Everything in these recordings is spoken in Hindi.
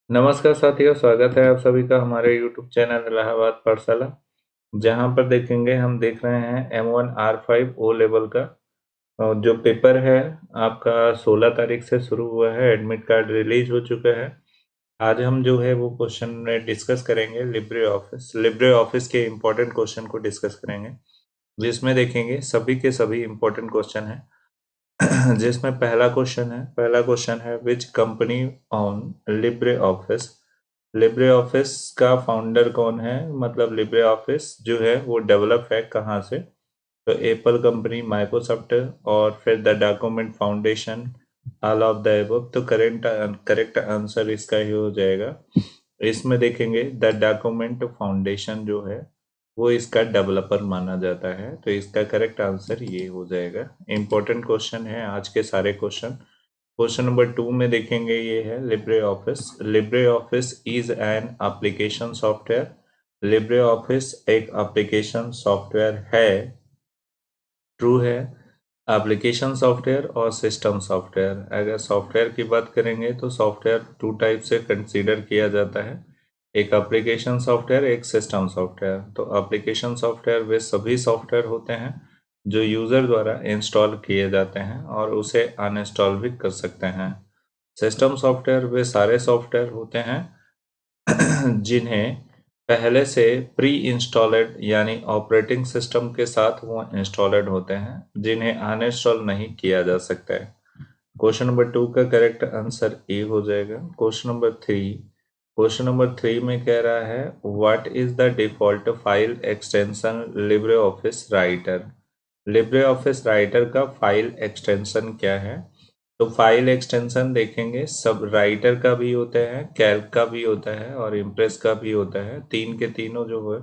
नमस्कार साथियों, स्वागत है आप सभी का हमारे YouTube चैनल इलाहाबाद पाठशाला। जहां पर देखेंगे हम देख रहे हैं M1R5 O लेवल का और जो पेपर है आपका 16 तारीख से शुरू हुआ है। एडमिट कार्ड रिलीज हो चुका है। आज हम जो है वो क्वेश्चन में डिस्कस करेंगे लिब्रे ऑफिस के इम्पोर्टेंट क्वेश्चन को डिस्कस करेंगे, जिसमें देखेंगे सभी के सभी इम्पोर्टेंट क्वेश्चन है। जिसमें पहला क्वेश्चन है which company on Libre office. Libre office का फाउंडर कौन है, मतलब लिब्रे ऑफिस जो है वो डेवलप है कहाँ से। तो एप्पल कंपनी, माइक्रोसॉफ्ट और फिर the document foundation, all of the above. तो करेक्ट आंसर इसका ही हो जाएगा। इसमें देखेंगे द डॉक्यूमेंट फाउंडेशन जो है वो इसका डेवलपर माना जाता है, तो इसका करेक्ट आंसर ये हो जाएगा। इंपॉर्टेंट क्वेश्चन है आज के सारे क्वेश्चन। क्वेश्चन नंबर 2 में देखेंगे, ये है Libre office. Libre office is an application software. Libre office एक एप्लीकेशन सॉफ्टवेयर है, ट्रू है। एप्लीकेशन सॉफ्टवेयर और सिस्टम सॉफ्टवेयर, अगर सॉफ्टवेयर की बात करेंगे तो सॉफ्टवेयर टू टाइप से कंसीडर किया जाता है, एक एप्लीकेशन सॉफ्टवेयर, एक सिस्टम सॉफ्टवेयर। तो एप्लीकेशन सॉफ्टवेयर वे सभी सॉफ्टवेयर होते हैं जो यूज़र द्वारा इंस्टॉल किए जाते हैं और उसे अनइंस्टॉल भी कर सकते हैं। सिस्टम सॉफ्टवेयर वे सारे सॉफ्टवेयर होते हैं जिन्हें पहले से प्री इंस्टॉलेड यानी ऑपरेटिंग सिस्टम के साथ वो इंस्टॉलेड होते हैं, जिन्हें अनइंस्टॉल नहीं किया जा सकता है। क्वेश्चन नंबर 2 का करेक्ट आंसर ए हो जाएगा। क्वेश्चन नंबर 3 में कह रहा है what is the default file extension Libre office Writer. Libre office writer का फाइल एक्सटेंशन क्या है। तो फाइल एक्सटेंशन देखेंगे, सब राइटर का भी होता है, कैल्क का भी होता है और इम्प्रेस का भी होता है। तीन के तीनों जो है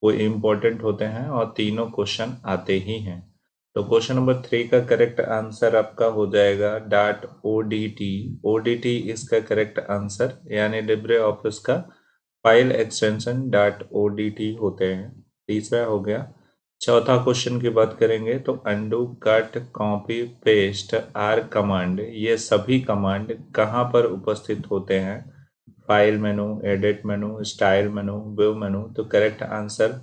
वो इम्पोर्टेंट होते हैं और तीनों क्वेश्चन आते ही हैं। तो क्वेश्चन नंबर 3 का करेक्ट आंसर आपका हो जाएगा डॉट ओडीटी। ओडीटी इसका करेक्ट आंसर, यानी लिब्रे ऑफिस का फाइल एक्सटेंशन डॉट ओडीटी होते हैं। तीसरा हो गया। चौथा क्वेश्चन की बात करेंगे तो undo, cut, copy, paste R command, ये सभी कमांड कहाँ पर उपस्थित होते हैं। फाइल मेनू, एडिट मेनू, स्टाइल मेनू, व्यू मेनू। तो करेक्ट आंसर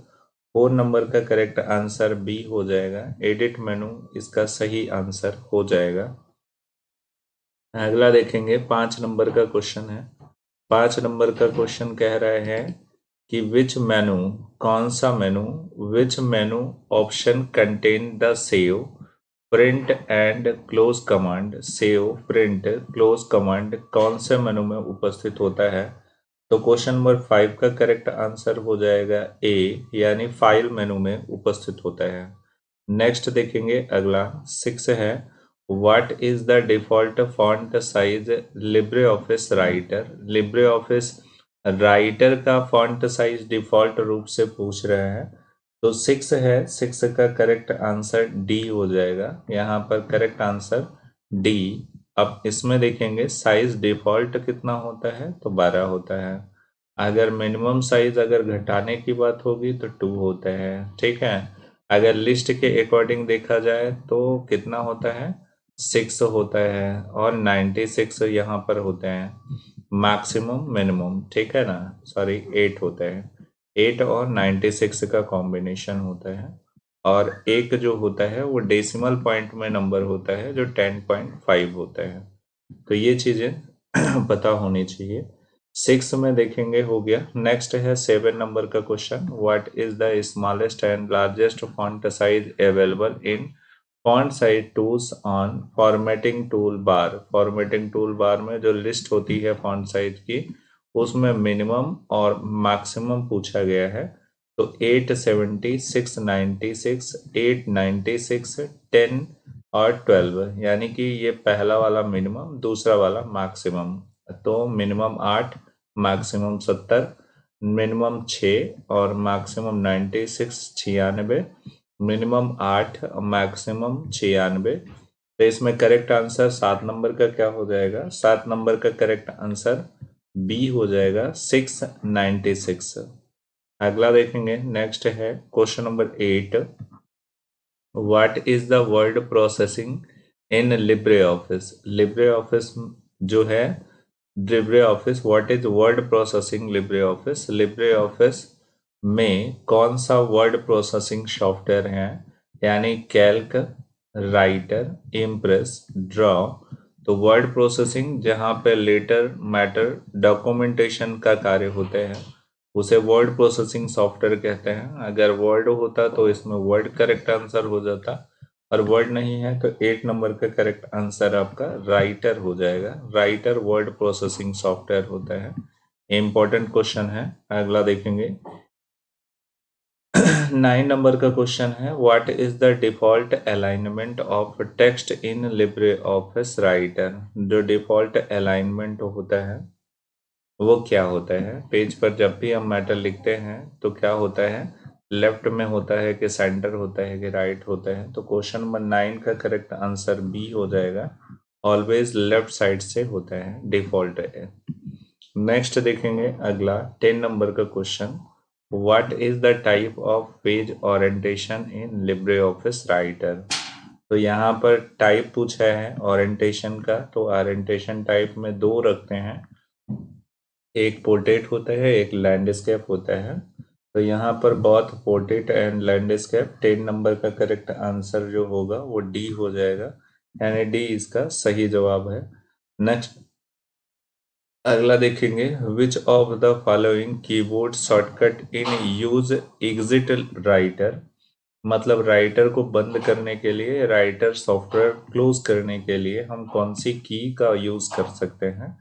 4 नंबर का करेक्ट आंसर बी हो जाएगा, एडिट मेनू इसका सही आंसर हो जाएगा। अगला देखेंगे 5 नंबर का क्वेश्चन है। 5 नंबर का क्वेश्चन कह रहे हैं कि विच मेनू, कौन सा मेनू, विच मेनू option contain the save, print and close command. Save, print, close command कौन से मेनू में उपस्थित होता है। तो क्वेश्चन नंबर 5 का करेक्ट आंसर हो जाएगा ए, यानी फाइल मेनू में उपस्थित होता है। नेक्स्ट देखेंगे अगला 6 है what is the default font size Libre office Writer. Libre office writer का फॉन्ट साइज डिफॉल्ट रूप से पूछ रहे हैं, तो 6 है, 6 का करेक्ट आंसर डी हो जाएगा। यहाँ पर करेक्ट आंसर डी। अब इसमें देखेंगे साइज डिफॉल्ट कितना होता है, तो 12 होता है। अगर मिनिमम साइज अगर घटाने की बात होगी तो 2 होता है, ठीक है। अगर लिस्ट के अकॉर्डिंग देखा जाए तो कितना होता है, 6 होता है और 96 यहाँ पर होते हैं। मैक्सिमम मिनिमम, ठीक है ना, सॉरी 8 होता है। 8 और 96 का कॉम्बिनेशन होता है। और एक जो होता है वो डेसिमल पॉइंट में नंबर होता है जो 10.5 होता है। तो ये चीजें पता होनी चाहिए। 6 में देखेंगे हो गया। नेक्स्ट है 7 नंबर का question what is the smallest and largest font size available in font size tools on formatting tool bar. Formatting tool bar में जो लिस्ट होती है फॉन्ट साइज की, उसमें मिनिमम और मैक्सिमम पूछा गया है। तो 870, 696, 896, 10 और 12, यानी कि ये पहला वाला मिनिमम, दूसरा वाला मैक्सिमम। तो मिनिमम 8, मैक्सिमम 70, मिनिमम 6 और मैक्सिमम 96, 96, मिनिमम 8, मैक्सिमम 96। तो इसमें करेक्ट आंसर 7 नंबर का क्या हो जाएगा, 7 नंबर का करेक्ट आंसर बी हो जाएगा, 696। अगला देखेंगे, नेक्स्ट है question number 8 what is the word processing in Libre office. Libre office जो है Libre office, what is word processing Libre office? Libre office में कौन सा वर्ड प्रोसेसिंग सॉफ्टवेयर है? यानी कैल्क, राइटर, इम्प्रेस, ड्रॉ। तो वर्ड प्रोसेसिंग जहाँ पे लेटर मैटर डॉक्यूमेंटेशन का कार्य होते हैं उसे वर्ड प्रोसेसिंग सॉफ्टवेयर कहते हैं। अगर वर्ड होता तो इसमें वर्ड करेक्ट आंसर हो जाता, और वर्ड नहीं है तो 8 नंबर का करेक्ट आंसर आपका राइटर हो जाएगा। राइटर वर्ड प्रोसेसिंग सॉफ्टवेयर होता है। इंपॉर्टेंट क्वेश्चन है। अगला देखेंगे 9 नंबर का क्वेश्चन है, what is the default alignment of text in Libre office Writer? जो डिफॉल्ट अलाइनमेंट होता है वो क्या होता है? पेज पर जब भी हम मैटर लिखते हैं तो क्या होता है, लेफ्ट में होता है कि सेंटर होता है कि राइट होता है? तो क्वेश्चन नंबर 9 का करेक्ट आंसर बी हो जाएगा। ऑलवेज लेफ्ट साइड से होता है, डिफॉल्ट है। नेक्स्ट देखेंगे अगला 10 नंबर का question, what is the type of page orientation in Libre office Writer? तो यहाँ पर टाइप पूछा है ओरिएंटेशन का, तो ओरिएंटेशन टाइप में दो रखते हैं, एक पोर्ट्रेट होता है, एक लैंडस्केप होता है। तो यहाँ पर बहुत पोर्ट्रेट एंड लैंडस्केप, 10 नंबर का करेक्ट आंसर जो होगा वो डी हो जाएगा, यानी डी इसका सही जवाब है। नेक्स्ट अगला देखेंगे, विच of the following keyboard shortcut in use exit writer? मतलब राइटर को बंद करने के लिए, राइटर सॉफ्टवेयर क्लोज करने के लिए हम कौन सी की का यूज कर सकते हैं?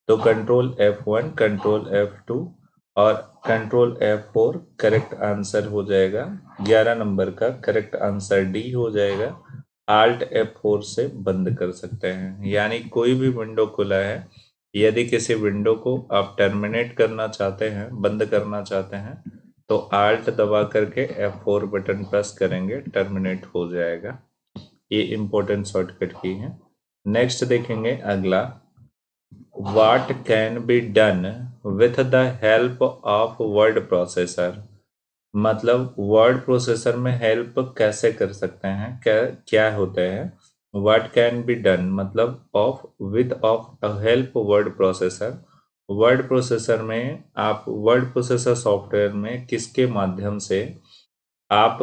तो कंट्रोल F1, कंट्रोल F2 और कंट्रोल F4 करेक्ट आंसर हो जाएगा। 11 नंबर का करेक्ट आंसर डी हो जाएगा। Alt F4 से बंद कर सकते हैं, यानी कोई भी विंडो खुला है, यदि किसी विंडो को आप टर्मिनेट करना चाहते हैं, बंद करना चाहते हैं, तो Alt दबा करके F4 बटन प्रेस करेंगे, टर्मिनेट हो जाएगा। ये इंपॉर्टेंट शॉर्टकट की है। नेक्स्ट देखेंगे अगला, what can be done with the help of word processor? मतलब वर्ड प्रोसेसर में हेल्प कैसे कर सकते हैं, क्या क्या होता है? what can be done मतलब of with of help word processor. Word processor में आप वर्ड प्रोसेसर सॉफ्टवेयर में किसके माध्यम से आप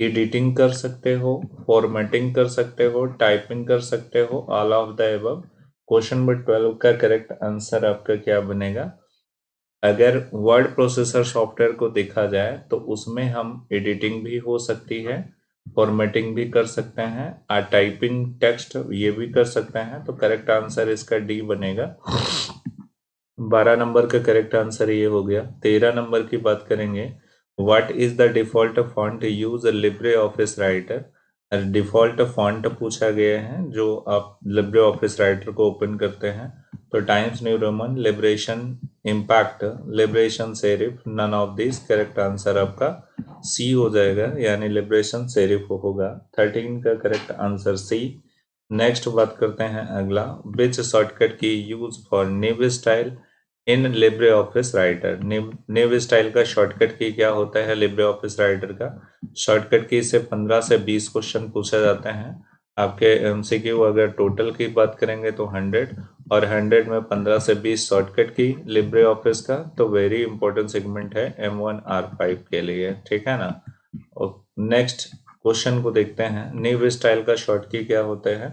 एडिटिंग कर सकते हो, फॉर्मेटिंग कर सकते हो, टाइपिंग कर सकते हो, all of the above. Question number 12 का करेक्ट आंसर आपका क्या बनेगा? अगर वर्ड प्रोसेसर सॉफ्टवेयर को देखा जाए तो उसमें हम एडिटिंग भी हो सकती है, फॉर्मेटिंग भी कर सकते हैं, और टाइपिंग टेक्स्ट ये भी कर सकते हैं। तो करेक्ट आंसर इसका डी बनेगा। 12 नंबर का करेक्ट आंसर ये हो गया। 13 नंबर की बात करेंगे, what is the default font use Libre office Writer? Default font पूछा गया है जो आप लिब्रे ऑफिस राइटर को ओपन करते हैं, तो Times New Roman, Liberation, Impact, Liberation Serif, none of this. Correct answer आपका सी हो जाएगा, यानी लिबरेशन सेरिफ होगा। 13 का करेक्ट आंसर सी। नेक्स्ट बात करते हैं अगला, विच शॉर्टकट की यूज फॉर निव style in Libre office writer? निव स्टाइल का शॉर्टकट की क्या होता है लिब्रे ऑफिस राइटर का? शॉर्टकट की से 15 से 20 क्वेश्चन पूछे जाते हैं आपके एमसीक्यू। अगर टोटल की बात करेंगे तो 100, और 100 में 15 से 20 शॉर्टकट की लिब्रे ऑफिस का, तो वेरी इंपॉर्टेंट सेगमेंट है M1R5 के लिए, ठीक है ना। और नेक्स्ट क्वेश्चन को देखते हैं, निव स्टाइल का शॉर्ट की क्या होता है?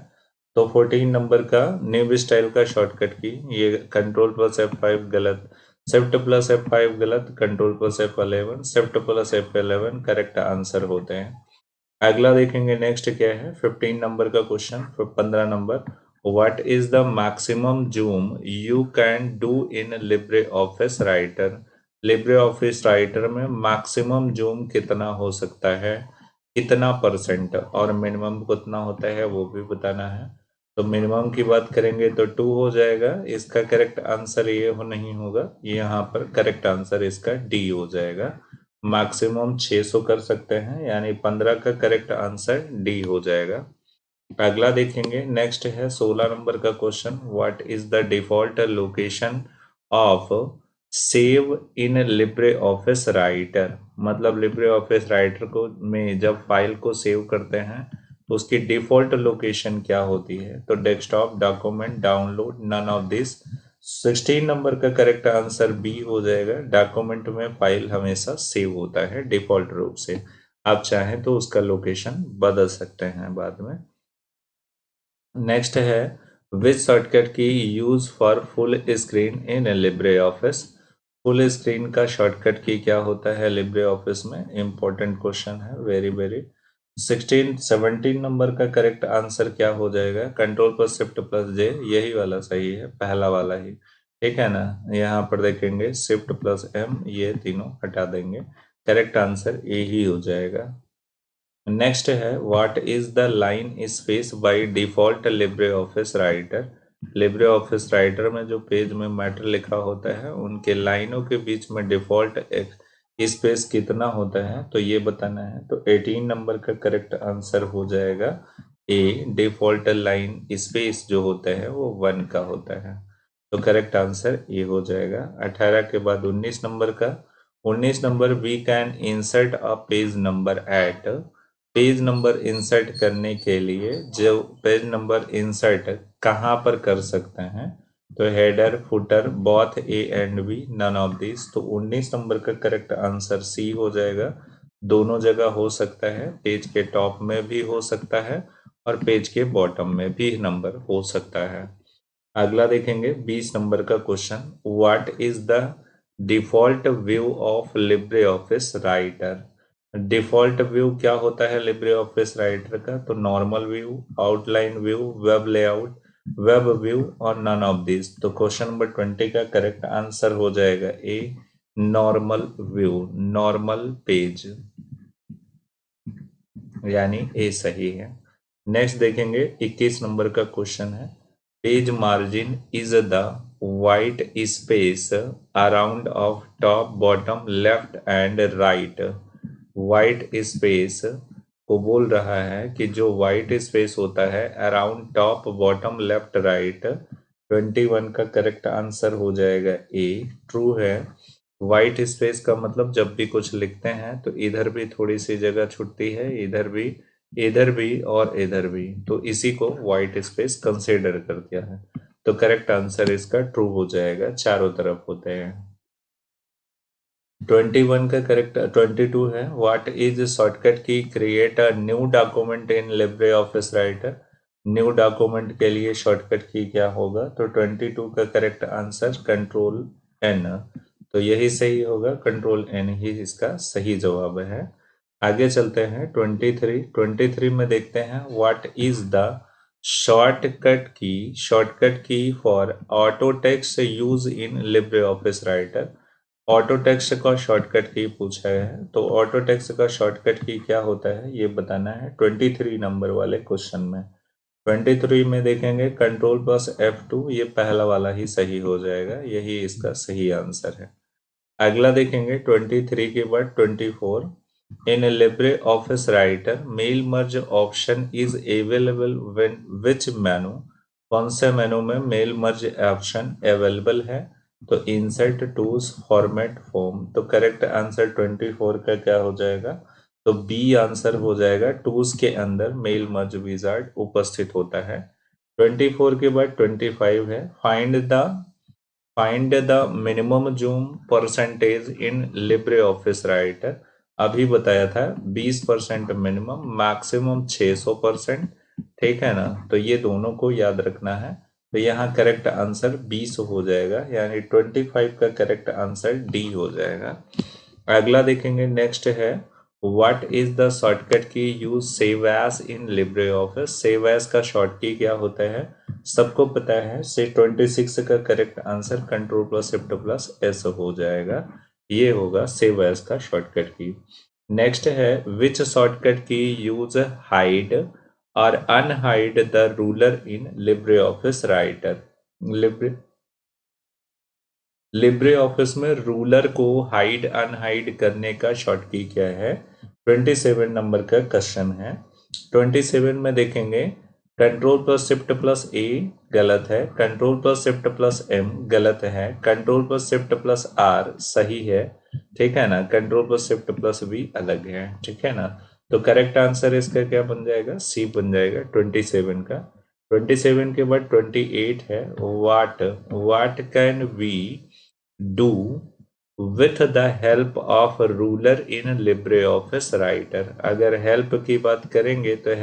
तो 14 नंबर का निव स्टाइल का शॉर्टकट की, ये कंट्रोल प्लस F5 गलत, शिफ्ट प्लस F5 गलत, control plus F11, shift plus F11 correct answer होते हैं। अगला देखेंगे नेक्स्ट क्या है, 15 नंबर का question. 15 number, what is the maximum zoom you can do in Libre office Writer? Libre office Writer में मैक्सिमम जूम कितना हो सकता है, कितना परसेंट, और मिनिमम कितना होता है वो भी बताना है। तो मिनिमम की बात करेंगे तो 2 हो जाएगा, इसका करेक्ट आंसर ये हो नहीं होगा, यहाँ पर करेक्ट आंसर इसका डी हो जाएगा। मैक्सिमम 600 कर सकते हैं, यानी 15 का करेक्ट आंसर डी हो जाएगा। अगला देखेंगे नेक्स्ट है 16 नंबर का question, what is the default location of save in Libre office Writer? मतलब लिब्रे ऑफिस राइटर को में जब फाइल को सेव करते हैं तो उसकी डिफॉल्ट लोकेशन क्या होती है? तो desktop, document, download, none of this. 16 number का करेक्ट आंसर बी हो जाएगा। डॉक्यूमेंट में फाइल हमेशा सेव होता है डिफॉल्ट रूप से, आप चाहें तो उसका लोकेशन बदल सकते हैं बाद में। नेक्स्ट है which shortcut key use for full screen in Libre office. Full screen का शॉर्टकट की क्या होता है लिब्रे ऑफिस में, इंपॉर्टेंट क्वेश्चन है, वेरी वेरी। 17 नंबर का करेक्ट आंसर क्या हो जाएगा, कंट्रोल पर शिफ्ट प्लस जे, यही वाला सही है, पहला वाला ही, ठीक है ना। यहाँ पर देखेंगे शिफ्ट प्लस एम, ये तीनों हटा देंगे, करेक्ट आंसर ए ही हो जाएगा। नेक्स्ट है what is the line space by default Libre office Writer. Libre office Writer में जो पेज में मैटर लिखा होता है उनके लाइनों के बीच में डिफॉल्ट स्पेस कितना होता है तो ये बताना है। तो 18 नंबर का करेक्ट आंसर हो जाएगा ए, डिफॉल्ट लाइन स्पेस जो होता है वो 1 का होता है, तो करेक्ट आंसर ए हो जाएगा। 18 के बाद 19 नंबर का, 19 number we can insert a page number at. Page number insert करने के लिए जो पेज नंबर इंसर्ट कहाँ पर कर सकते हैं, तो header, footer, both A and B, none of this. तो 19 नंबर का करेक्ट आंसर सी हो जाएगा। दोनों जगह हो सकता है, पेज के टॉप में भी हो सकता है और पेज के बॉटम में भी नंबर हो सकता है। अगला देखेंगे 20 नंबर का question, what is the default view of Libre office Writer. Default view क्या होता है लिब्रे ऑफिस राइटर का, तो normal view, outline view, web layout, web view और नन ऑफ दिस। तो क्वेश्चन नंबर 20 का करेक्ट आंसर हो जाएगा ए, नॉर्मल व्यू, नॉर्मल पेज, यानी ए सही है। नेक्स्ट देखेंगे 21 नंबर का क्वेश्चन है, page margin is the white space around of top, bottom, left and right. White space को बोल रहा है कि जो वाइट स्पेस होता है around top, bottom, left, right. 21 का करेक्ट आंसर हो जाएगा ए, ट्रू है। वाइट स्पेस का मतलब जब भी कुछ लिखते हैं तो इधर भी थोड़ी सी जगह छुटती है, इधर भी और इधर भी, तो इसी को वाइट स्पेस कंसिडर कर दिया है। तो करेक्ट आंसर इसका ट्रू हो जाएगा, चारों तरफ होते हैं। 21 का करेक्ट 22 है, व्हाट इज शॉर्टकट की create a new document in Libre office writer. New document के लिए शॉर्टकट की क्या होगा, तो 22 का करेक्ट आंसर कंट्रोल एन, तो यही सही होगा, कंट्रोल एन ही इसका सही जवाब है। आगे चलते हैं 23 में देखते हैं what is the shortcut key for auto text use in Libre office writer. Auto text का शॉर्टकट की पूछा है, तो ऑटो टेक्स्ट का शॉर्टकट की क्या होता है ये बताना है 23 नंबर वाले क्वेश्चन में। 23 में देखेंगे कंट्रोल प्लस F2, ये पहला वाला ही सही हो जाएगा, यही इसका सही आंसर है। अगला देखेंगे 23 के बाद 24, in Libre office Writer mail merge option is available when which menu. कौन से मेनू में मेल मर्ज ऑप्शन अवेलेबल है, तो इंसर्ट, टूल्स, फॉर्मेट, फॉर्म। तो करेक्ट आंसर 24 का क्या हो जाएगा, तो बी आंसर हो जाएगा, टूल्स के अंदर मेल मर्ज विजार्ड उपस्थित होता है। 24 के बाद 25 है, find the minimum zoom percentage in Libre office writer. अभी बताया था 20% मिनिमम, मैक्सिमम 600%, ठीक है ना। तो ये दोनों को याद रखना है, तो यहाँ करेक्ट आंसर 20 हो जाएगा, यानी 25 का करेक्ट आंसर डी हो जाएगा। अगला देखेंगे, नेक्स्ट है what is the shortcut key use save as in Libre Office. Save as का शॉर्ट की क्या होता है, सबको पता है। से 26 का correct answer control plus shift plus S हो जाएगा, ये होगा सेव एज का शॉर्टकट की। नेक्स्ट है which shortcut key use hide और unhide the ruler in Libre office Writer. Libre office में रूलर को हाइड अनहाइड करने का शॉर्ट की क्या है, 27 नंबर का क्वेश्चन है। 27 में देखेंगे control plus shift plus A गलत है, control plus shift plus M गलत है, control plus shift plus R सही है, ठीक है ना, control plus shift plus B अलग है, ठीक है ना। तो करेक्ट आंसर इसका क्या बन जाएगा, सी बन जाएगा 27 का। 27 के बाद 28 है, what can we do with the help of ruler in Libre office Writer. अगर हेल्प की बात करेंगे तो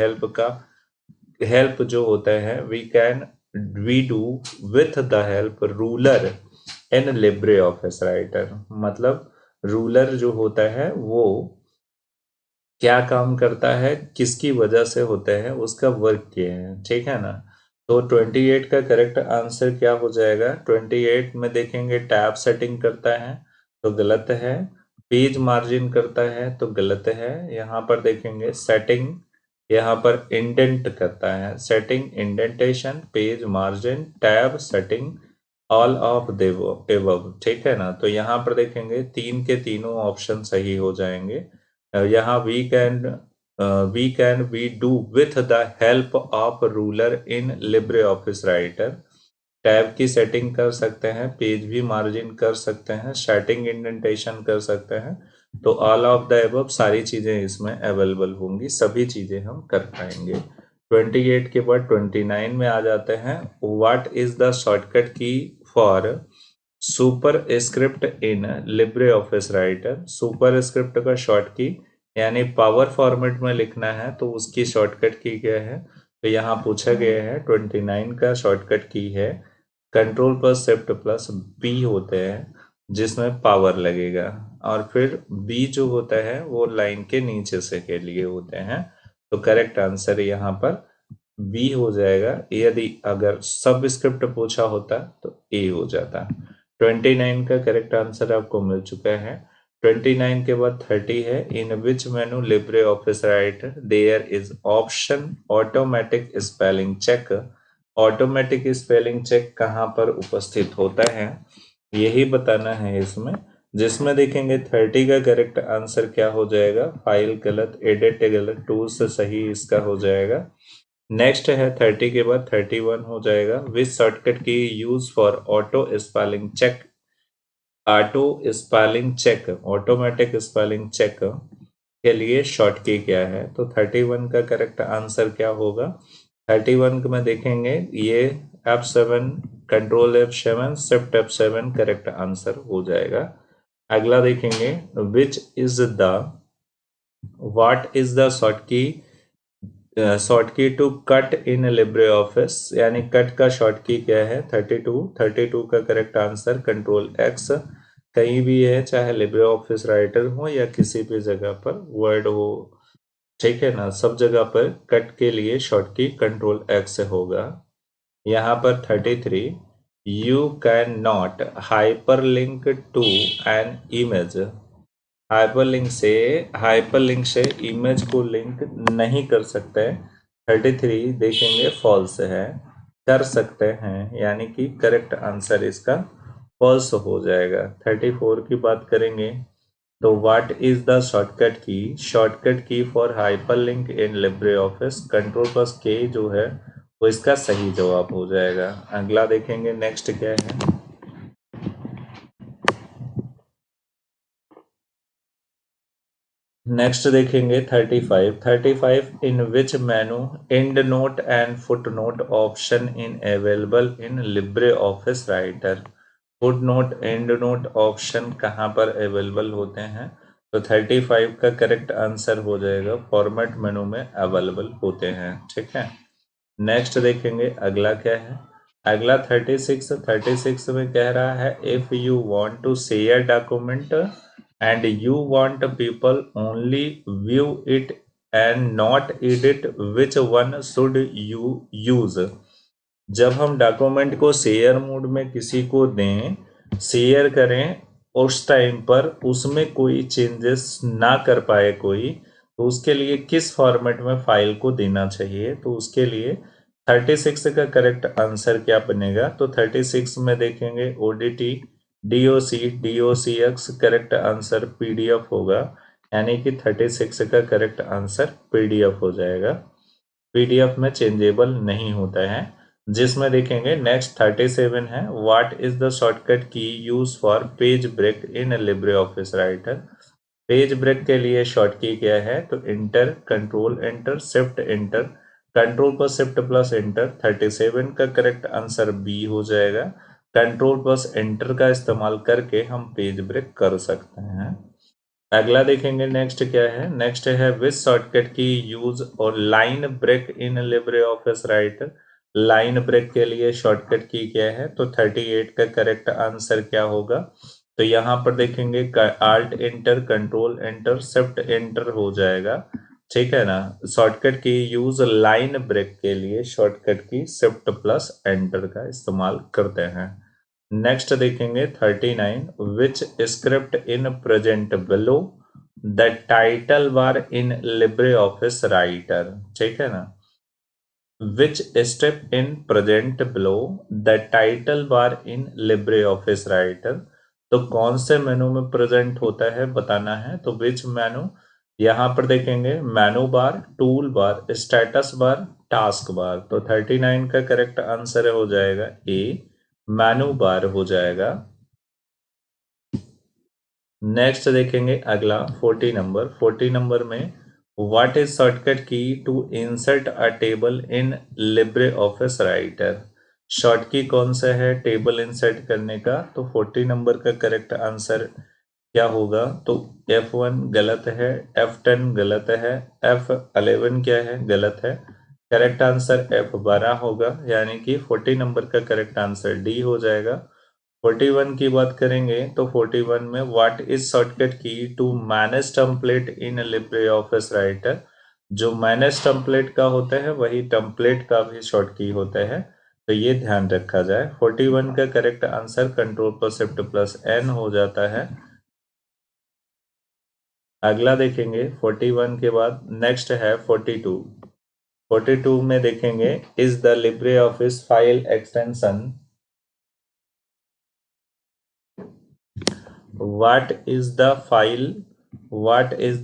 हेल्प जो होता है we do with the help ruler in Libre office Writer. मतलब रूलर जो होता है वो क्या काम करता है, किसकी वजह से होता है, उसका वर्क क्या है, ठीक है ना। तो 28 का करेक्ट आंसर क्या हो जाएगा? 28 में देखेंगे टैब सेटिंग करता है तो गलत है, पेज मार्जिन करता है तो गलत है। यहाँ पर देखेंगे सेटिंग, यहाँ पर इंडेंट करता है, setting, indentation, page margin, tab setting, all of above, ठीक है ना। तो यहाँ पर देखेंगे तीन के तीनों ऑप्शन सही हो जाएंगे। यहाँ we do with the help of ruler in Libre office Writer. Tab की सेटिंग कर सकते हैं, पेज भी मार्जिन कर सकते हैं, सेटिंग इंडेंटेशन कर सकते हैं। तो ऑल ऑफ द एबव सारी चीजें इसमें अवेलेबल होंगी, सभी चीजें हम कर पाएंगे। 28 के बाद 29 में आ जाते हैं। What is the shortcut key for super script in Libre office writer. Super script का शॉर्ट की यानी पावर फॉर्मेट में लिखना है तो उसकी शॉर्टकट की क्या है? तो यहाँ पूछा गया है 29 का शॉर्टकट की है control plus shift plus B होते हैं जिसमें पावर लगेगा, और फिर बी जो होता है वो लाइन के नीचे से के लिए होते हैं। तो करेक्ट आंसर यहाँ पर बी हो जाएगा। यदि अगर सब स्क्रिप्ट पूछा होता तो ए हो जाता। 29 का करेक्ट आंसर आपको मिल चुका है। 29 के बाद 30 है। In which menu Libre office Writer there is option automatic spelling check. Automatic spelling check कहाँ पर उपस्थित होता है यही बताना है इसमें। जिसमें देखेंगे 30 का करेक्ट आंसर क्या हो जाएगा? फाइल गलत, एडिट गलत, टूल से सही इसका हो जाएगा। नेक्स्ट है 30 के बाद 31 हो जाएगा। Which shortcut key use for auto spelling check. Auto spelling check, automatic spelling check के लिए शॉर्ट की क्या है? तो 31 का करेक्ट आंसर क्या होगा? 31 में देखेंगे ये F7, control F7, shift F7 correct answer हो जाएगा। अगला देखेंगे which is the what is the short key to cut in Libre Office, यानी कट का शॉर्ट की क्या है? 32 का करेक्ट आंसर कंट्रोल एक्स। कहीं भी है, चाहे लिब्रे ऑफिस राइटर हो या किसी भी जगह पर वर्ड हो, ठीक है ना, सब जगह पर कट के लिए शॉर्ट की कंट्रोल एक्स होगा। यहाँ पर 33 you can not hyperlink to an image. Hyperlink से इमेज को लिंक नहीं कर सकते। 33 देखेंगे फॉल्स है, कर सकते हैं, यानी कि करेक्ट आंसर इसका फॉल्स हो जाएगा। 34 की बात करेंगे तो what is the shortcut key for hyperlink in Libre office, control plus के जो है वो इसका सही जवाब हो जाएगा। अगला देखेंगे नेक्स्ट क्या है। नेक्स्ट देखेंगे 35 in which menu end note and foot note option in available in Libre office Writer. Foot note end note option कहाँ पर अवेलेबल होते हैं? तो 35 का करेक्ट आंसर हो जाएगा फॉर्मेट मेनू में अवेलेबल होते हैं, ठीक है। नेक्स्ट देखेंगे अगला क्या है। अगला 36 में कह रहा है if you want to share document and you want people only view it and not edit, which one should you use? जब हम डॉक्यूमेंट को शेयर मोड में किसी को दें, शेयर करें, उस टाइम पर उसमें कोई चेंजेस ना कर पाए कोई, तो उसके लिए किस फॉर्मेट में फाइल को देना चाहिए? तो उसके लिए 36 का करेक्ट आंसर क्या बनेगा? तो 36 में देखेंगे ओडीटी, डीओसीएक्स, करेक्ट आंसर पीडीएफ होगा, यानी कि 36 का करेक्ट आंसर पीडीएफ हो जाएगा। पीडीएफ में चेंजेबल नहीं होता है। जिसमें देखेंगे नेक्स्ट 37 है what is the shortcut key use for page break in Libre office Writer. Page break के लिए शॉर्ट की क्या है? तो enter, control enter, shift enter, control पर शिफ्ट प्लस एंटर, 37 का करेक्ट आंसर बी हो जाएगा। कंट्रोल प्लस एंटर का इस्तेमाल करके हम पेज ब्रेक कर सकते हैं। अगला देखेंगे नेक्स्ट क्या है। नेक्स्ट है विच शॉर्टकट की यूज और line break in Libre office Writer. Line break के लिए शॉर्टकट की क्या है, तो 38 का करेक्ट आंसर क्या होगा, तो यहाँ पर देखेंगे alt enter, control enter, shift enter हो जाएगा। ठीक है ना। Shortcut key use line break के लिए शॉर्टकट की शिफ्ट प्लस एंटर का इस्तेमाल करते हैं। नेक्स्ट देखेंगे 39 which script in present below the title bar in Libre office Writer. ठीक है ना। Which step in present below the title bar in Libre office Writer. तो कौन से मेनू में प्रेजेंट होता है बताना है, तो विच मेनू। यहां पर देखेंगे मेनू बार, tool bar, status bar, task bar. तो 39 का करेक्ट आंसर हो जाएगा ए, मेनू बार हो जाएगा। नेक्स्ट देखेंगे अगला 40 नंबर में what is shortcut key to insert a table in Libre office Writer. Short key कौन सा है टेबल इंसर्ट करने का, तो 40 नंबर का करेक्ट आंसर क्या होगा, तो F1 गलत है, F10 गलत है, F11 क्या है, गलत है। करेक्ट आंसर F12 होगा, यानी कि 40 नंबर का करेक्ट आंसर डी हो जाएगा। 41 की बात करेंगे तो 41 में what is shortcut key to manage template in Libre office Writer. जो मैनेज टेम्पलेट का होता है वही टेम्पलेट का भी शॉर्ट की होता है, तो ये ध्यान रखा जाए। 41 का करेक्ट आंसर कंट्रोल पर शिफ्ट प्लस एन हो जाता है। अगला देखेंगे 41 के बाद नेक्स्ट है 42। 42 में देखेंगे is the Libre office file extension. What is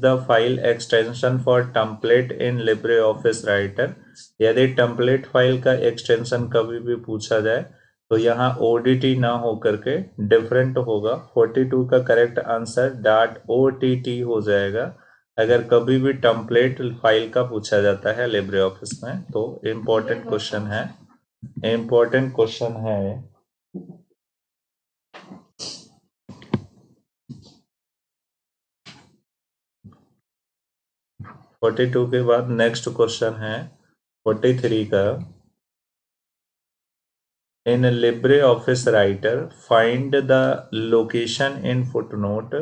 the file extension for template in LibreOffice Writer। यदि टेम्पलेट फाइल का एक्सटेंशन कभी भी पूछा जाए तो यहाँ ODT ना हो करके डिफरेंट होगा। 42 का करेक्ट आंसर .ott हो जाएगा अगर कभी भी टेम्पलेट फाइल का पूछा जाता है लिब्रे ऑफिस में। तो इम्पोर्टेंट क्वेश्चन है। 42 के बाद नेक्स्ट क्वेश्चन है 43 का। इन Libre office writer find the location in footnote.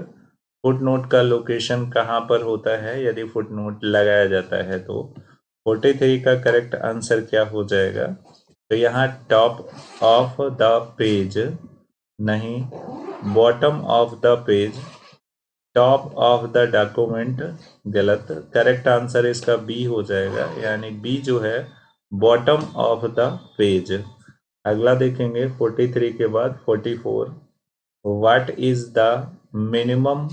Footnote का लोकेशन कहाँ पर होता है यदि फुटनोट लगाया जाता है तो। 43 का करेक्ट आंसर क्या हो जाएगा, तो यहाँ टॉप ऑफ द पेज नहीं, bottom of the page, top of the document गलत। करेक्ट आंसर इसका बी हो जाएगा, यानी बी जो है बॉटम ऑफ द पेज। अगला देखेंगे 43 के बाद 44। What is the minimum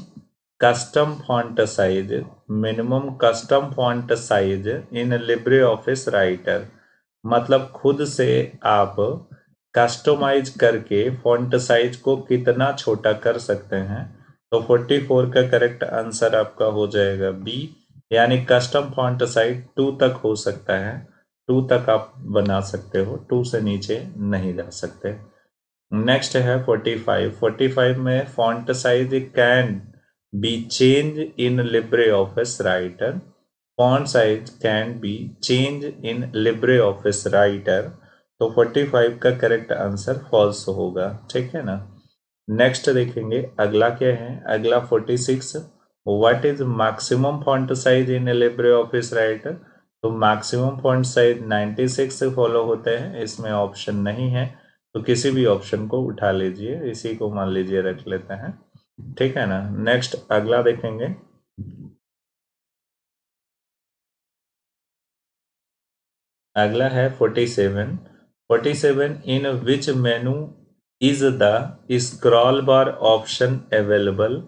custom font size. Minimum custom font size in Libre office Writer, मतलब खुद से आप कस्टमाइज करके फॉन्ट साइज को कितना छोटा कर सकते हैं। तो 44 का करेक्ट आंसर आपका हो जाएगा बी, यानी कस्टम फॉन्ट साइज 2 तक हो सकता है। 2 तक आप बना सकते हो, 2 से नीचे नहीं जा सकते। नेक्स्ट है 45। 45 में font size can be change in Libre office writer. Font size can be change in Libre office Writer. तो 45 का करेक्ट आंसर फॉल्स होगा। ठीक है ना। नेक्स्ट देखेंगे अगला क्या है। अगला 46। What is maximum font size in Libre office Writer. तो मैक्सिमम फॉन्ट साइज 96 से फॉलो होते हैं, इसमें ऑप्शन नहीं है, तो किसी भी ऑप्शन को उठा लीजिए, इसी को मान लीजिए रख लेते हैं। ठीक है ना। नेक्स्ट अगला देखेंगे। अगला है 47। 47 in which menu is the scroll bar option available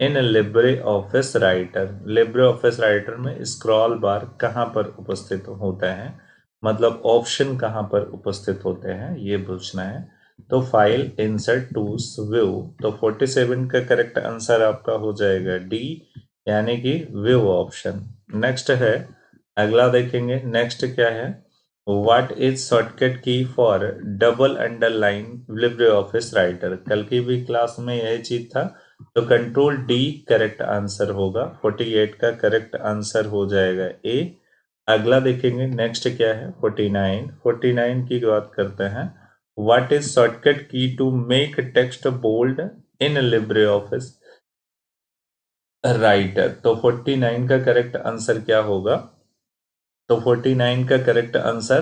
in Libre office Writer. Libre office Writer में स्क्रॉल बार कहाँ पर उपस्थित होता है, मतलब ऑप्शन कहाँ पर उपस्थित होते हैं ये पूछना है। तो फाइल, इंसर्ट, टूल्स, व्यू। तो 47 का करेक्ट आंसर आपका हो जाएगा डी, यानी कि व्यू ऑप्शन। नेक्स्ट है अगला देखेंगे नेक्स्ट क्या है, what is shortcut key for double underline Libre office writer. कल की भी क्लास में यही चीज था, तो कंट्रोल डी करेक्ट आंसर होगा, 48 का करेक्ट आंसर हो जाएगा ए। अगला देखेंगे नेक्स्ट क्या है, 49। 49 की बात करते हैं, what is shortcut key to make text bold in Libre office Writer. तो 49 का करेक्ट आंसर क्या होगा, तो 49 का correct answer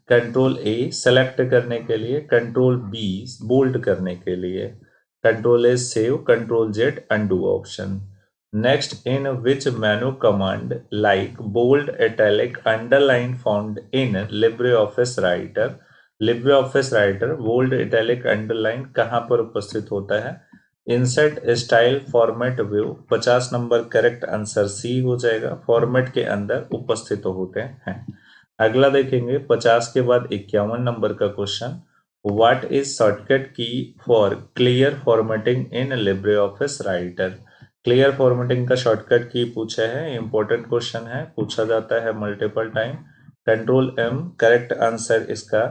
control A select करने के लिए, कंट्रोल बी बोल्ड करने के लिए, control A save, control Z undo option. Next, in which menu command like bold italic underline found in Libre office Writer. Libre office Writer bold italic underline कहाँ पर उपस्थित होता है, insert style format view. 50 number correct answer C हो जाएगा, फॉर्मेट के अंदर उपस्थित होते हैं। अगला देखेंगे 50 के बाद 51 नंबर का question, what is shortcut key for clear formatting in Libre office Writer. Clear formatting का शॉर्टकट की पूछा है, इंपॉर्टेंट क्वेश्चन है, पूछा जाता है multiple time. Control M, correct answer इसका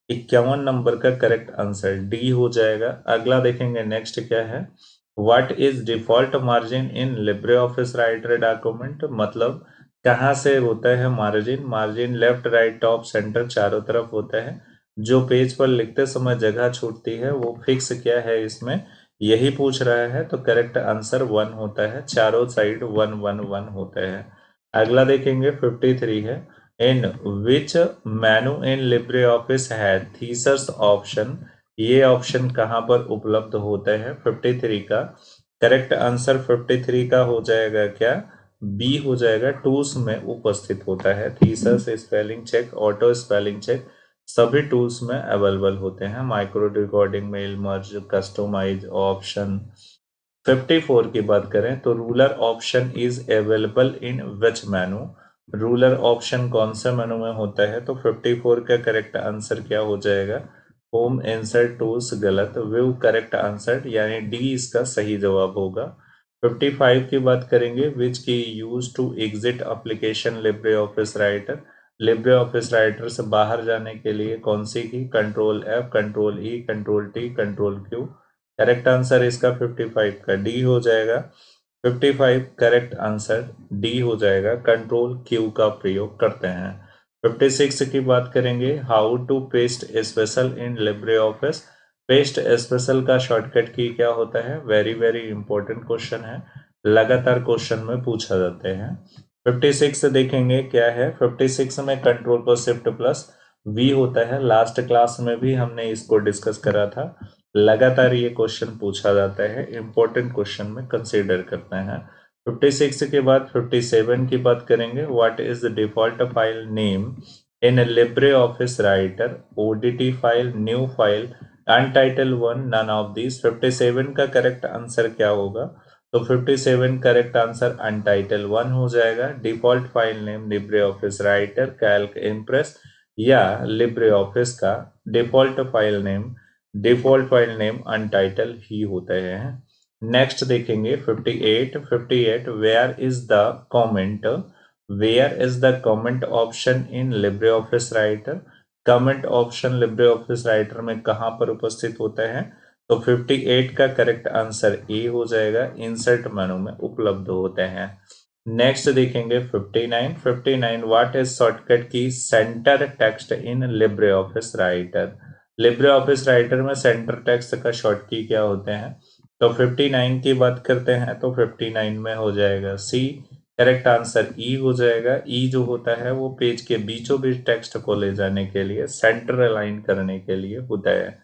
51 नंबर का करेक्ट आंसर डी हो जाएगा। अगला देखेंगे नेक्स्ट क्या है, what is default margin in Libre office writer document. मतलब कहाँ से होता है margin, margin left right top centre चारों तरफ होता है, जो पेज पर लिखते समय जगह छूटती है वो फिक्स क्या है इसमें, यही पूछ रहा है, तो करेक्ट आंसर 1 होता है, चारों साइड 1 1 1 होता है। अगला देखेंगे 53 है, in which menu in Libre office है थीसस ऑप्शन। ये ऑप्शन कहाँ पर उपलब्ध होता है 53 का करेक्ट आंसर 53 का हो जाएगा क्या, बी हो जाएगा, टूल्स में उपस्थित होता है। Thesis spelling check, auto spelling check सभी टूल्स में अवेलेबल होते हैं, micro recording, mail merge, customize option. 54 की बात करें तो ruler option is available in which menu. Ruler option कौन से मेनू में होता है, तो 54 का करेक्ट आंसर क्या हो जाएगा, होम इंसर्ट टूल्स गलत, व्यू करेक्ट आंसर यानी डी इसका सही जवाब होगा। 55 की बात करेंगे, which key use to exit application Libre office Writer. Libre office Writer से बाहर जाने के लिए कौन सी key, control F, control E, control T, control Q. Correct answer इसका 55 का डी हो जाएगा, 55 करेक्ट आंसर डी हो जाएगा, कंट्रोल क्यू का प्रयोग करते हैं। 56 की बात करेंगे, how to paste special in Libre office. Paste special का शॉर्टकट की क्या होता है, वेरी वेरी इंपॉर्टेंट क्वेश्चन है, लगातार क्वेश्चन में पूछा जाते हैं। 56 देखेंगे क्या है, 56 में कंट्रोल पर शिफ्ट प्लस वी होता है, लास्ट क्लास में भी हमने इसको डिस्कस करा था, लगातार ये क्वेश्चन पूछा जाता है, इंपॉर्टेंट क्वेश्चन में कंसीडर करते हैं। 56 के बाद 57 की बात करेंगे, what is the default file name in Libre office Writer, ODT file, new file, untitled one, none of this. 57 का करेक्ट आंसर क्या होगा, तो 57 करेक्ट आंसर अनटाइटल वन हो जाएगा। Default file name Libre office Writer, Calc, Impress या लिब्रे ऑफिस का डिफॉल्ट फाइल नेम अनटाइटल ही होते हैं। नेक्स्ट देखेंगे 58 where is the comment option in Libre office Writer. Comment option Libre office Writer में कहां पर उपस्थित होता है, तो 58 का करेक्ट आंसर ए हो जाएगा, इंसर्ट मेनू में उपलब्ध होते हैं। नेक्स्ट देखेंगे 59 व्हाट इज शॉर्टकट की centre text in Libre office Writer. Libre office Writer में सेंटर टेक्स्ट का शॉर्ट की क्या होते हैं, तो 59 की बात करते हैं तो 59 में हो जाएगा सी, करेक्ट आंसर ई हो जाएगा। ई जो होता है वो पेज के बीचों बीच टेक्स्ट को ले जाने के लिए, सेंटर अलाइन करने के लिए होता है।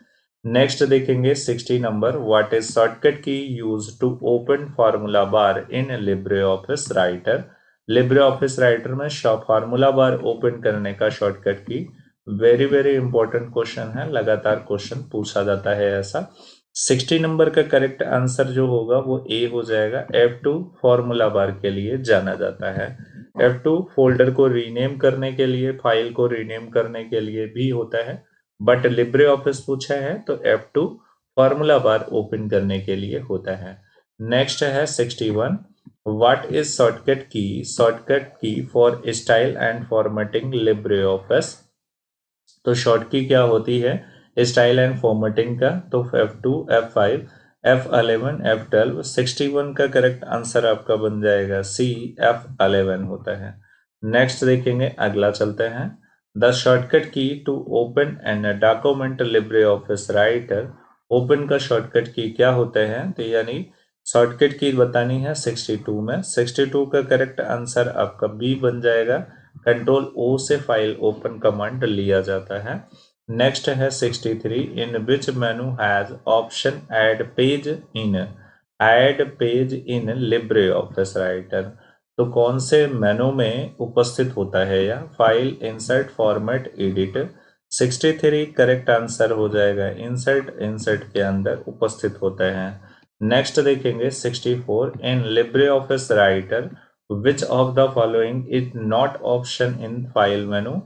नेक्स्ट देखेंगे 60 number, what is shortcut key use to open formula bar in Libre office Writer. Libre office Writer में फार्मूला बार ओपन करने का शॉर्टकट की, वेरी वेरी इंपॉर्टेंट क्वेश्चन है, लगातार क्वेश्चन पूछा जाता है ऐसा। 60 नंबर का करेक्ट आंसर जो होगा वो ए हो जाएगा, F2 फॉर्मूला बार के लिए जाना जाता है। F2 फोल्डर को रीनेम करने के लिए, फाइल को रीनेम करने के लिए भी होता है, बट लिब्रे ऑफिस पूछा है तो F2 फॉर्मूला बार ओपन करने के लिए होता है। नेक्स्ट है 61, what is shortcut key for style and formatting Libre office. तो शॉर्ट की क्या होती है स्टाइल एंड फॉर्मेटिंग का, तो F2 F5 F11 F12 61 का करेक्ट आंसर आपका बन जाएगा C F11 होता है। नेक्स्ट देखेंगे, अगला चलते हैं। The shortcut key to open and document Libre office Writer. Open का शॉर्टकट की क्या होते हैं, तो यानी शॉर्टकट की बतानी है 62 में। 62 का करेक्ट आंसर आपका बी बन जाएगा। कंट्रोल ओ से फाइल ओपन कमांड लिया जाता है। नेक्स्ट है 63, in which menu has option add page in Libre office Writer. तो कौन से मेनू में उपस्थित होता है या file insert format edit. 63 correct answer हो जाएगा इंसर्ट के अंदर उपस्थित होता है। नेक्स्ट देखेंगे 64, इन Libre office Writer which of the following is not option in file menu.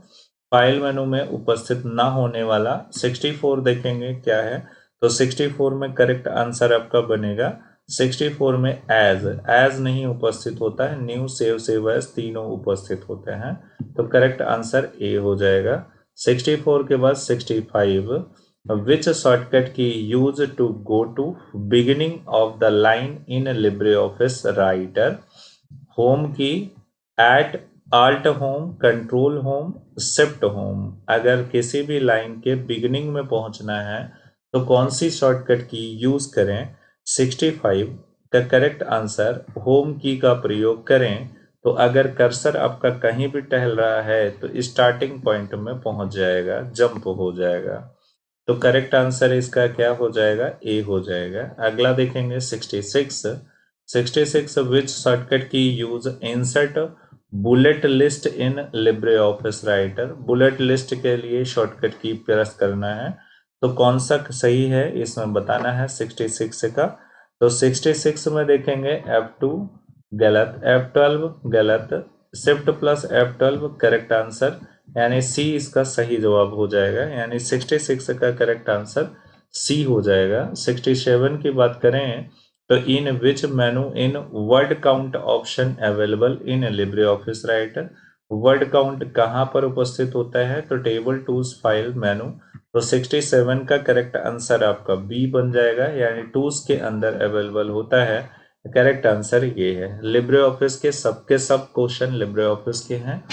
File menu में उपस्थित ना होने वाला 64 देखेंगे क्या है, तो 64 में करेक्ट आंसर आपका बनेगा 64 में एज नहीं उपस्थित होता है, न्यू सेव एज तीनों उपस्थित होते हैं, तो करेक्ट आंसर ए हो जाएगा। 64 के बाद 65, which shortcut key use to go to beginning of the line in Libre office Writer. Home key, end, alt home, control home, shift home. अगर किसी भी लाइन के बिगिनिंग में पहुंचना है तो कौन सी शॉर्टकट की यूज करें। 65 का करेक्ट आंसर होम की का प्रयोग करें। तो अगर कर्सर आपका कहीं भी टहल रहा है तो स्टार्टिंग पॉइंट में पहुंच जाएगा, जंप हो जाएगा। तो करेक्ट आंसर इसका क्या हो जाएगा, ए हो जाएगा। अगला देखेंगे 66 विच shortcut key use insert bullet list इन Libre office writer. Bullet list के लिए शॉर्टकट की प्रेस करना है, तो कौन सा सही है इसमें बताना है 66 का। तो 66 में देखेंगे F2 गलत, F12 गलत, shift plus F12 correct answer, यानी सी इसका सही जवाब हो जाएगा, यानी 66 का करेक्ट आंसर सी हो जाएगा। 67 की बात करें तो in which menu in word count option available in Libre office Writer. Word count कहाँ पर उपस्थित होता है, तो टेबल टूल्स फाइल मेनू। तो 67 का करेक्ट आंसर आपका बी बन जाएगा, यानी टूल्स के अंदर अवेलेबल होता है। करेक्ट आंसर ये है। लिब्रे ऑफिस के सब क्वेश्चन लिब्रे ऑफिस के हैं,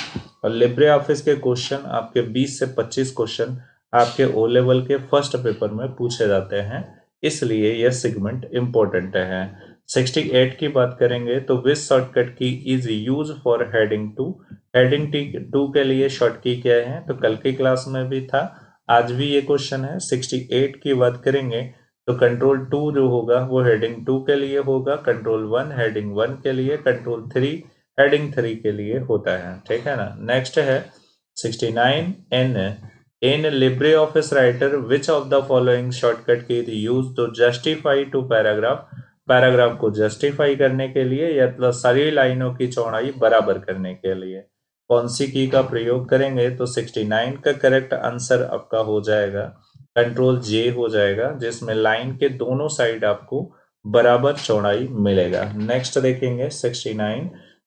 और लिब्रे ऑफिस के क्वेश्चन आपके 20 से 25 क्वेश्चन आपके ओ लेवल के फर्स्ट पेपर में पूछे जाते हैं, इसलिए यह सेगमेंट इंपॉर्टेंट है। 68 की बात करेंगे तो which shortcut key is use for heading two. Heading two के लिए शॉर्ट की क्या है, तो कल की क्लास में भी था, आज भी ये क्वेश्चन है। 68 की बात करेंगे तो कंट्रोल 2 जो होगा वो हेडिंग 2 के लिए होगा, कंट्रोल 1 हेडिंग 1 के लिए, कंट्रोल 3 हेडिंग 3 के लिए होता है, ठीक है ना। नेक्स्ट है 69, in Libre office Writer which of the following shortcut key use to justify to paragraph. Paragraph को जस्टिफाई करने के लिए या तो सारी लाइनों की चौड़ाई बराबर करने के लिए कौन सी की का प्रयोग करेंगे, तो 69 का करेक्ट आंसर आपका हो जाएगा कंट्रोल जे हो जाएगा, जिसमें लाइन के दोनों साइड आपको बराबर चौड़ाई मिलेगा। नेक्स्ट देखेंगे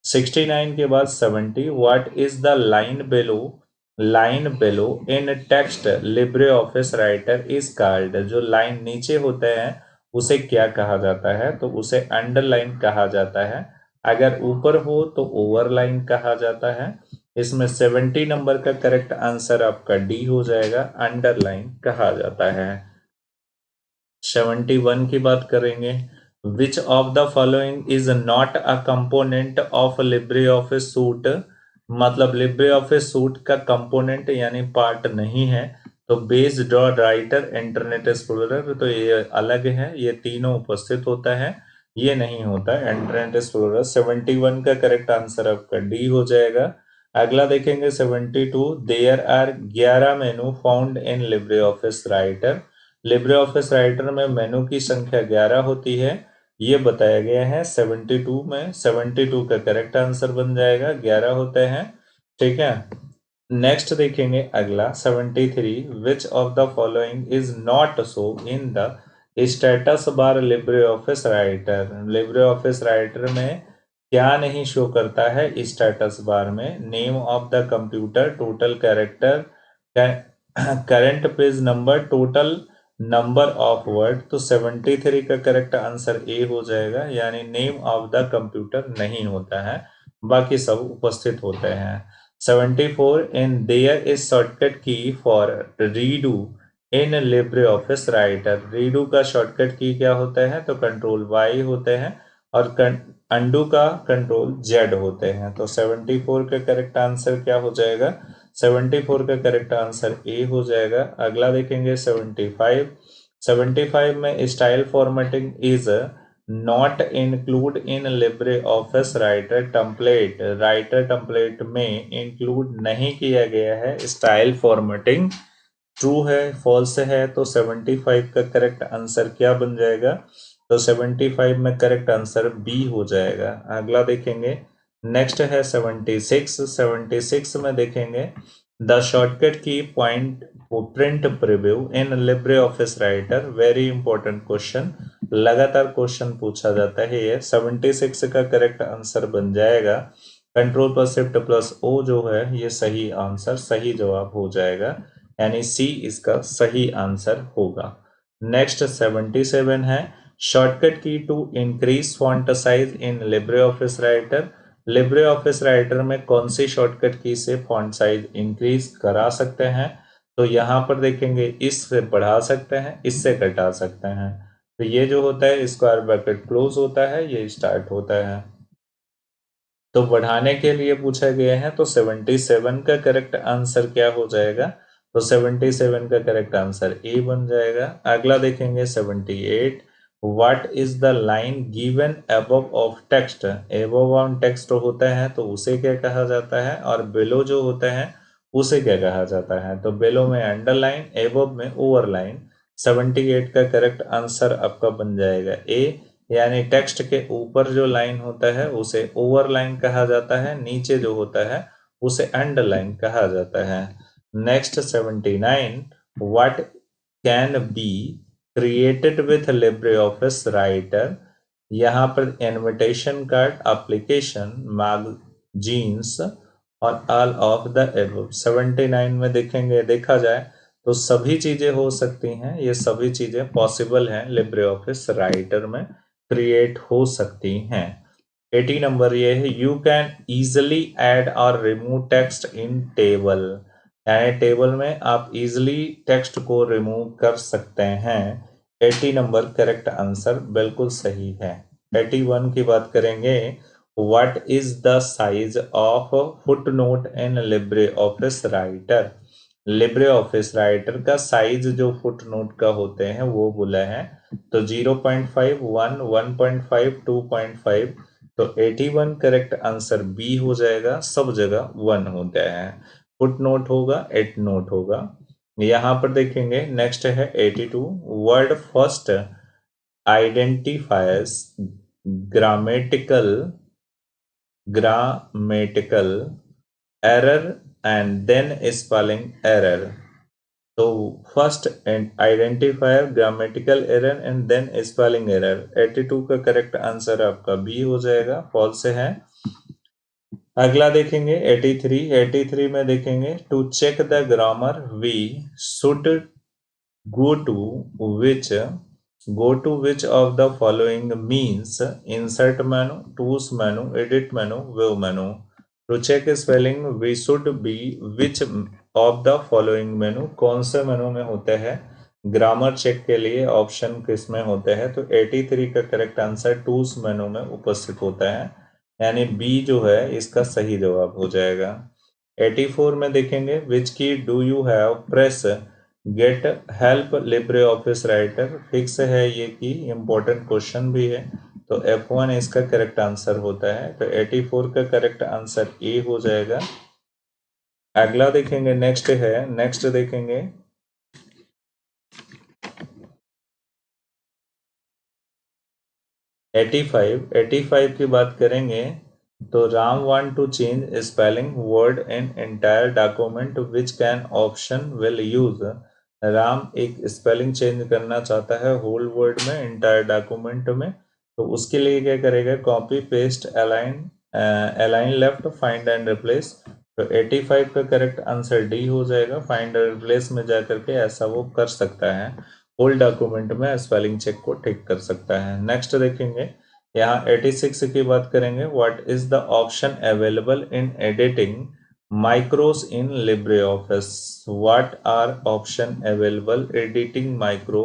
69 के बाद 70, what is the line below in text Libre office Writer is called. जो लाइन नीचे होते हैं उसे क्या कहा जाता है, तो उसे अंडरलाइन कहा जाता है। अगर ऊपर हो तो ओवरलाइन कहा जाता है। इसमें 70 नंबर का करेक्ट आंसर आपका डी हो जाएगा, अंडरलाइन कहा जाता है। 71 की बात करेंगे, विच of the following is not a component of Libre office suit. मतलब लिब्रे ऑफिस सूट का कंपोनेंट यानी पार्ट नहीं है, तो base, draw, writer, internet explorer, तो ये अलग है, ये तीनों उपस्थित होता है, ये नहीं होता इंटरनेट एक्सप्लोरर। 71 का करेक्ट आंसर आपका डी हो जाएगा। अगला देखेंगे 72, there are 11 menu found in Libre office Writer. Libre office Writer में मेनू की संख्या 11 होती है, ये बताया गया है 72 में। 72 का करेक्ट आंसर बन जाएगा, 11 होते हैं, ठीक है। नेक्स्ट देखेंगे अगला 73, विच of the following is not so in the status bar Libre office Writer. Libre office Writer में क्या नहीं शो करता है स्टेटस बार में? Name of the computer, total character, current page number, total number of word. तो 73 का करेक्ट आंसर ए हो जाएगा, यानी नेम ऑफ द कंप्यूटर नहीं होता है, बाकी सब उपस्थित होते हैं। 74 in their is shortcut key for redo in Libre office writer. Redo का शॉर्टकट की क्या होता है? तो कंट्रोल वाई होते हैं, और अंडू का कंट्रोल जेड होते हैं। तो 74 का करेक्ट आंसर क्या हो जाएगा? 74 का करेक्ट आंसर ए हो जाएगा। अगला देखेंगे 75। 75 में style formatting is not include in Libre office writer template. Writer template में इंक्लूड नहीं किया गया है स्टाइल फॉर्मेटिंग। ट्रू है, फॉल्स है? तो 75 का करेक्ट आंसर क्या बन जाएगा? तो 75 में करेक्ट आंसर बी हो जाएगा। अगला देखेंगे, नेक्स्ट है 76। 76 में देखेंगे द शॉर्टकट की पॉइंट प्रिंट प्रीव्यू इन Libre office writer. Very important question, लगातार क्वेश्चन पूछा जाता है ये। 76 का करेक्ट आंसर बन जाएगा कंट्रोल पर शिफ्ट प्लस ओ जो है, ये सही आंसर, सही जवाब हो जाएगा, यानी सी इसका सही आंसर होगा। नेक्स्ट 77 है shortcut key to increase font size in Libre office Writer. Libre office Writer में कौन सी शॉर्टकट की से फॉन्ट साइज इंक्रीज करा सकते हैं? तो यहाँ पर देखेंगे इससे बढ़ा सकते हैं, इससे घटा सकते हैं। तो ये जो होता है स्क्वायर ब्रैकेट क्लोज होता है, ये स्टार्ट होता है। तो बढ़ाने के लिए पूछा गया है, तो 77 का करेक्ट आंसर क्या हो जाएगा? तो 77 का करेक्ट आंसर ए बन जाएगा। अगला देखेंगे 78। What is the line given above of text? Above on text होता है तो उसे क्या कहा जाता है, और बिलो जो होता है उसे क्या कहा जाता है? तो बिलो में अंडरलाइन, अबव में ओवरलाइन। 78 का करेक्ट आंसर आपका बन जाएगा ए, यानी टेक्स्ट के ऊपर जो लाइन होता है उसे ओवरलाइन कहा जाता है, नीचे जो होता है उसे अंडरलाइन कहा जाता है। Next 79। What can be created with Libre office writer? यहाँ पर इनविटेशन कार्ड, एप्लीकेशन, मैगजीन्स और ऑल ऑफ द एबव। 79 में देखेंगे, देखा जाए तो सभी चीजें हो सकती हैं, ये सभी चीजें पॉसिबल हैं लिब्रे ऑफिस राइटर में, क्रिएट हो सकती हैं। 80 नंबर ये है यू कैन इजिली ऐड और रिमूव टेक्स्ट इन टेबल। यानी टेबल में आप इजिली टेक्स्ट को रिमूव कर सकते हैं। 80 नंबर करेक्ट आंसर बिल्कुल सही है। 81 की बात करेंगे, what is the size of footnote in Libre office Writer? Libre office writer का साइज जो फुटनोट का होते हैं वो बोला है, तो 0.5, 1, 1.5, 2.5। तो 81 करेक्ट आंसर बी हो जाएगा, सब जगह 1 होता है। फुट नोट होगा, एट नोट होगा। यहाँ पर देखेंगे, नेक्स्ट है 82। Word first identifiers grammatical error and then spelling error. तो first identifier, grammatical error and then spelling error. 82 का करेक्ट आंसर आपका बी हो जाएगा, फॉल्स है। अगला देखेंगे 83। 83 में देखेंगे to check the grammar we should go to which of the following means insert menu, tools menu, edit menu, view menu. To check spelling we should be which of the following menu, कौन से मेनू में होते हैं? ग्रामर चेक के लिए ऑप्शन किस में होते हैं? तो 83 का करेक्ट आंसर टूल्स मेनू में उपस्थित होता है, यानी बी जो है इसका सही जवाब हो जाएगा। 84 में देखेंगे विच की do you have press get help Libre office writer. Fix है ये की, इंपॉर्टेंट क्वेश्चन भी है, तो F1 इसका करेक्ट आंसर होता है। तो 84 का करेक्ट आंसर ए हो जाएगा। अगला देखेंगे, नेक्स्ट है, नेक्स्ट देखेंगे 85। 85 की बात करेंगे तो Ram want to change spelling word in entire document which can option will use. Ram एक स्पेलिंग चेंज करना चाहता है होल वर्ड में, एंटायर डॉक्यूमेंट में, तो उसके लिए क्या करेगा, copy paste align left find and replace. तो 85 का करेक्ट आंसर डी हो जाएगा। फाइंड एंड रिप्लेस में जाकर के ऐसा वो कर सकता है, होल डॉक्यूमेंट में स्पेलिंग चेक को ठीक कर सकता है। नेक्स्ट देखेंगे, यहाँ 86 की बात करेंगे। What is the option available in editing macros in LibreOffice? What are option available editing macro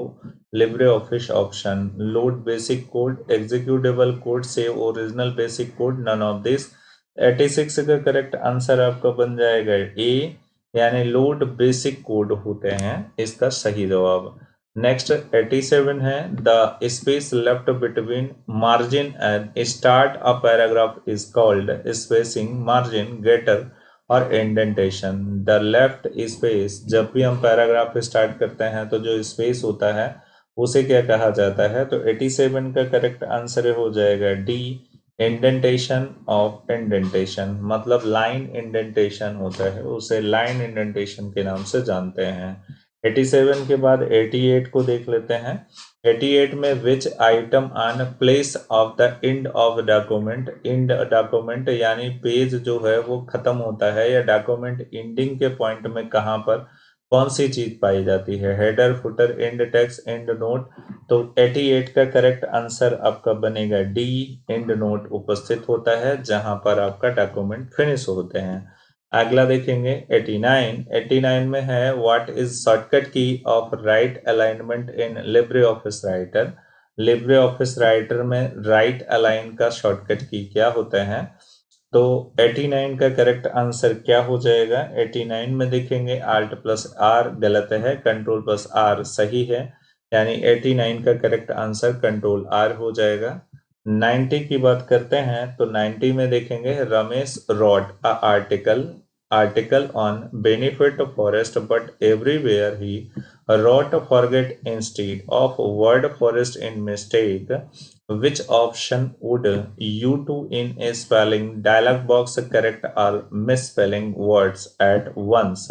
LibreOffice option? Load basic code, executable code, save original basic code, none of this। 86 का करेक्ट आंसर आपका बन जाएगा ए, यानी लोड बेसिक कोड होते हैं इसका सही जवाब। नेक्स्ट 87 है, the space left between margin and start a paragraph is called spacing, margin, gutter और इंडेंटेशन। द लेफ्ट स्पेस, जब भी हम पैराग्राफ स्टार्ट करते हैं तो जो स्पेस होता है उसे क्या कहा जाता है? तो 87 का करेक्ट आंसर हो जाएगा डी, इंडेंटेशन ऑफ इंडेंटेशन, मतलब लाइन इंडेंटेशन होता है उसे लाइन इंडेंटेशन के नाम से जानते हैं। 87 के बाद 88 को देख लेते हैं। 88 में विच item on place of the end of document, and document यानी पेज जो है वो खत्म होता है या डॉक्यूमेंट एंडिंग के पॉइंट में कहाँ पर कौन सी चीज पाई जाती है? Header, footer, and text, and note. तो 88 का करेक्ट आंसर आपका बनेगा डी, एंड नोट उपस्थित होता है जहां पर आपका डॉक्यूमेंट फिनिश होते हैं। अगला देखेंगे 89। 89 में है, व्हाट इज शॉर्टकट की of right alignment in Libre office Writer? Libre office Writer में राइट अलाइन का शॉर्टकट की क्या होता है? तो 89 का करेक्ट आंसर क्या हो जाएगा? 89 में देखेंगे आल्ट प्लस आर गलत है, कंट्रोल प्लस आर सही है, यानी 89 का करेक्ट आंसर कंट्रोल आर हो जाएगा। 90 की बात करते हैं तो 90 में देखेंगे, Ramesh wrote a article on benefit forest but everywhere he wrote forget instead of word forest in mistake। Which option would you do in a spelling dialog box correct all misspelling words at once?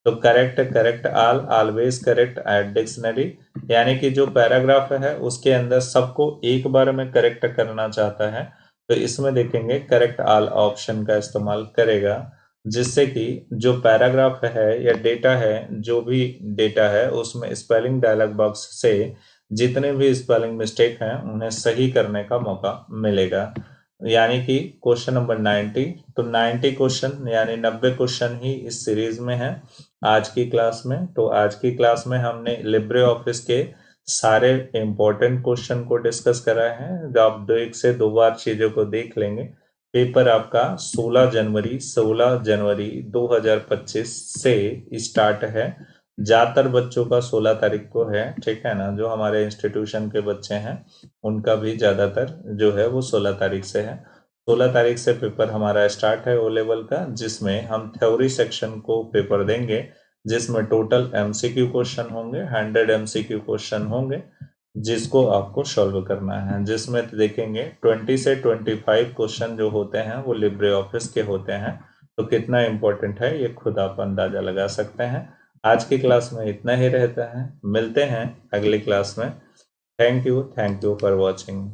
तो correct all, always correct add dictionary, यानी कि जो पैराग्राफ है उसके अंदर सबको एक बार में करेक्ट करना चाहता है तो इसमें देखेंगे करेक्ट ऑल ऑप्शन का इस्तेमाल करेगा, जिससे कि जो पैराग्राफ है या डेटा है, जो भी डेटा है उसमें स्पेलिंग डायलॉग बॉक्स से जितने भी स्पेलिंग मिस्टेक हैं उन्हें सही करने का मौका मिलेगा। यानी कि क्वेश्चन नंबर 90, तो 90 क्वेश्चन यानी 90 क्वेश्चन ही इस सीरीज में है आज की क्लास में। तो आज की क्लास में हमने लिब्रे ऑफिस के सारे इंपॉर्टेंट क्वेश्चन को डिस्कस करा है। जब आप एक से दो बार चीजों को देख लेंगे, पेपर आपका 16 जनवरी 2025 से स्टार्ट है। ज्यादातर बच्चों का 16 तारीख को है, ठीक है ना? जो हमारे इंस्टीट्यूशन के बच्चे हैं उनका भी ज्यादातर जो है वो 16 तारीख से है। 16 तारीख से पेपर हमारा स्टार्ट है ओ लेवल का, जिसमें हम थ्योरी सेक्शन को पेपर देंगे, जिसमें टोटल एमसीक्यू क्वेश्चन होंगे, 100 एमसीक्यू क्वेश्चन होंगे जिसको आपको सॉल्व करना है, जिसमें देखेंगे 20 से 25 क्वेश्चन जो होते हैं वो लिब्रे ऑफिस के होते हैं। तो कितना इंपॉर्टेंट है ये खुद आप अंदाजा लगा सकते हैं। आज की क्लास में इतना ही रहता है, मिलते हैं अगली क्लास में। Thank you for watching.